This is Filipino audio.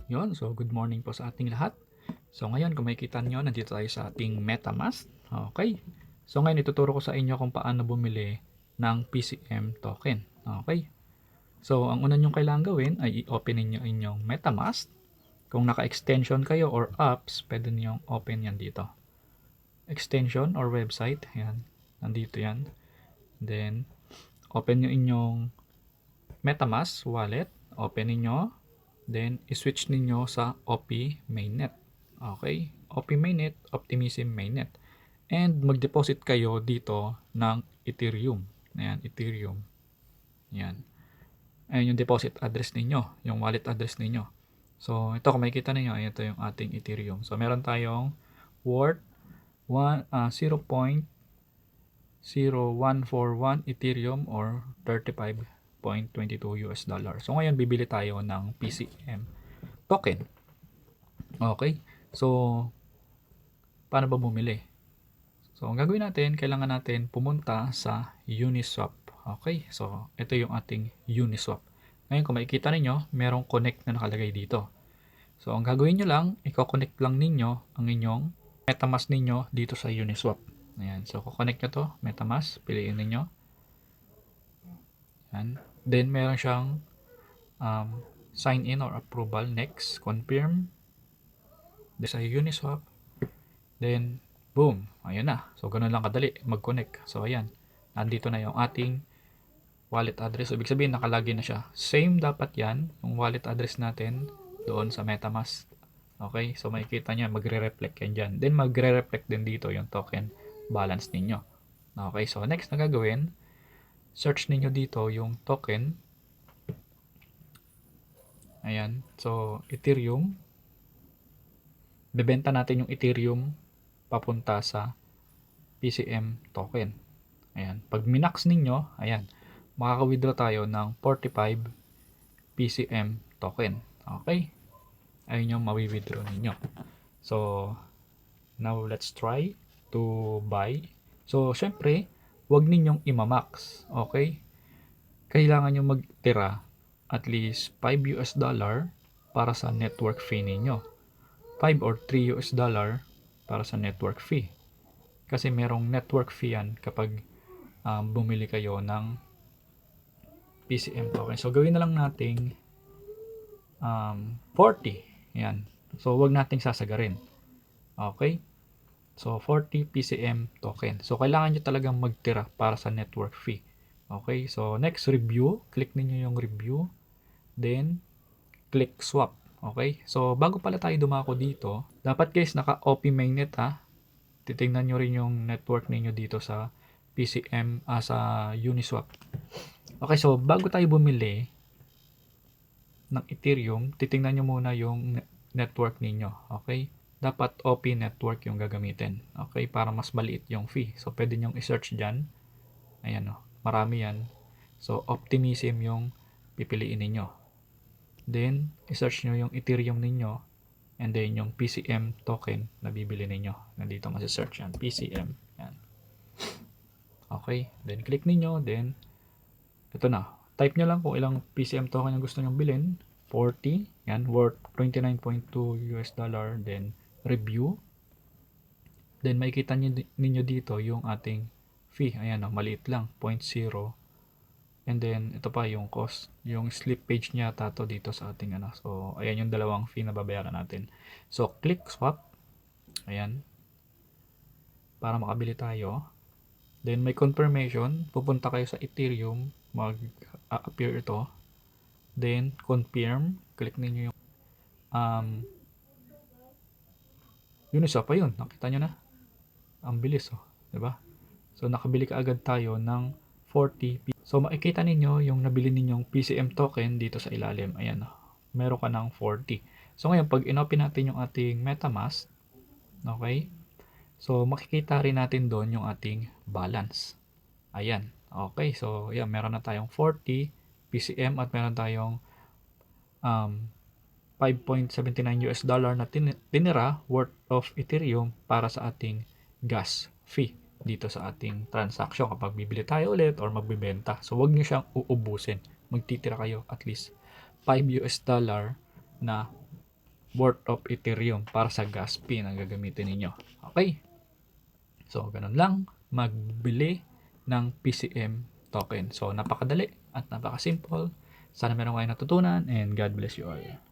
Yon, so good morning po sa ating lahat. So ngayon, kung makikita nyo, nandito tayo sa ating MetaMask. Okay. So ngayon, ituturo ko sa inyo kung paano bumili ng PCM token. Okay. So ang una nyong kailangan gawin ay i-open niyo inyong MetaMask. Kung naka-extension kayo or apps, pwede niyo open yan dito. Extension or website, yan. Nandito yan. Then, open nyo inyong MetaMask wallet. Open niyo. Then, i-switch ninyo sa OP mainnet. Okay? OP mainnet, Optimism mainnet. And mag-deposit kayo dito ng Ethereum. Ayan, Ethereum. Ayan. Ayan yung deposit address ninyo, yung wallet address ninyo. So, ito kung makikita ninyo, ito yung ating Ethereum. So, meron tayong worth 0.0141 Ethereum or 35.22 US dollar. So, ngayon bibili tayo ng PCM token. Okay? So, paano ba bumili? So, ang gagawin natin, kailangan natin pumunta sa Uniswap. Okay? So, ito yung ating Uniswap. Ngayon, kung makikita ninyo, merong connect na nakalagay dito. So, ang gagawin nyo lang, i-connect lang ninyo ang inyong MetaMask ninyo dito sa Uniswap. Ayan. So, connect nyo to, MetaMask, piliin ninyo. Ayan. Then, meron siyang sign in or approval. Next, confirm. Then, sa Uniswap. Then, boom, ayun na. So, ganun lang kadali mag-connect. So, ayan, nandito na yung ating wallet address. So, ibig sabihin, nakalagin na siya. Same dapat yan, yung wallet address natin doon sa MetaMask. Okay, so makikita nyo, magre-reflect yan dyan. Then, magre-reflect din dito yung token balance ninyo. Okay, so next na gagawin, search ninyo dito yung token. Ayan, so Ethereum. Bebenta natin yung Ethereum papunta sa PCM token. Ayan. Pag minax ninyo, ayan, makaka-withdraw tayo ng 45 PCM token. Okay? Ayun yung mawi-withdraw ninyo. So, now let's try to buy. So, syempre, wag ninyong imamax. Okay? Kailangan nyo magtira at least 5 US dollar para sa network fee ninyo. 5 or 3 US dollar para sa network fee. Kasi merong network fee yan kapag bumili kayo ng PCM token. So, gawin na lang nating 40. Yan. So, wag nating sasagarin. Okay? So, 40 PCM token. So, kailangan nyo talagang magtira para sa network fee. Okay? So, next, review. Click niyo yung review. Then, click swap. Okay? So, bago pala tayo dumako dito, dapat guys, naka-OP mainnet ha. Titingnan nyo rin yung network ninyo dito sa PCM, sa Uniswap. Okay, so bago tayo bumili ng Ethereum, titingnan nyo muna yung network ninyo. Okay? Dapat OP network yung gagamitin. Okay? Para mas maliit yung fee. So, pwede nyong i-search dyan. Ayan o. Marami yan. So, Optimism yung pipiliin ninyo. Then, i-search nyo yung Ethereum ninyo. And then, yung PCM token na bibili ninyo. Nandito masi-search yan. PCM. Yan. Okay? Then, click ninyo. Then, ito na. Type nyo lang kung ilang PCM token yung gusto nyong bilhin. 40. Yan. Worth 29.2 US dollar. Then, review. Then, makikita ninyo dito yung ating fee. Ayan o. Maliit lang. 0.0. And then, ito pa yung cost. Yung slip page niya tato dito sa ating ano. So, ayan yung dalawang fee na babayaran natin. So, click swap. Ayan. Para makabili tayo. Then, may confirmation. Pupunta kayo sa Ethereum. Mag-appear ito. Then, confirm. Click ninyo yung Uniswap pa yun. Nakita nyo na. Ang bilis oh. Diba? So, nakabili ka agad tayo ng 40. So, makikita ninyo yung nabili ninyong PCM token dito sa ilalim. Ayan oh. Meron ka ng 40. So, ngayon, pag inopen natin yung ating MetaMask, okay? So, makikita rin natin doon yung ating balance. Ayan. Okay. So, ayan, meron na tayong 40 PCM at meron tayong 5.79 US dollar na tinira worth of Ethereum para sa ating gas fee dito sa ating transaction kapag bibili tayo ulit or magbibenta. So, wag niyo siyang uubusin. Magtitira kayo at least 5 US dollar na worth of Ethereum para sa gas fee na gagamitin ninyo. Okay? So, ganun lang magbili ng PCM token. So, napakadali at napakasimple. Sana meron kayong natutunan and God bless you all.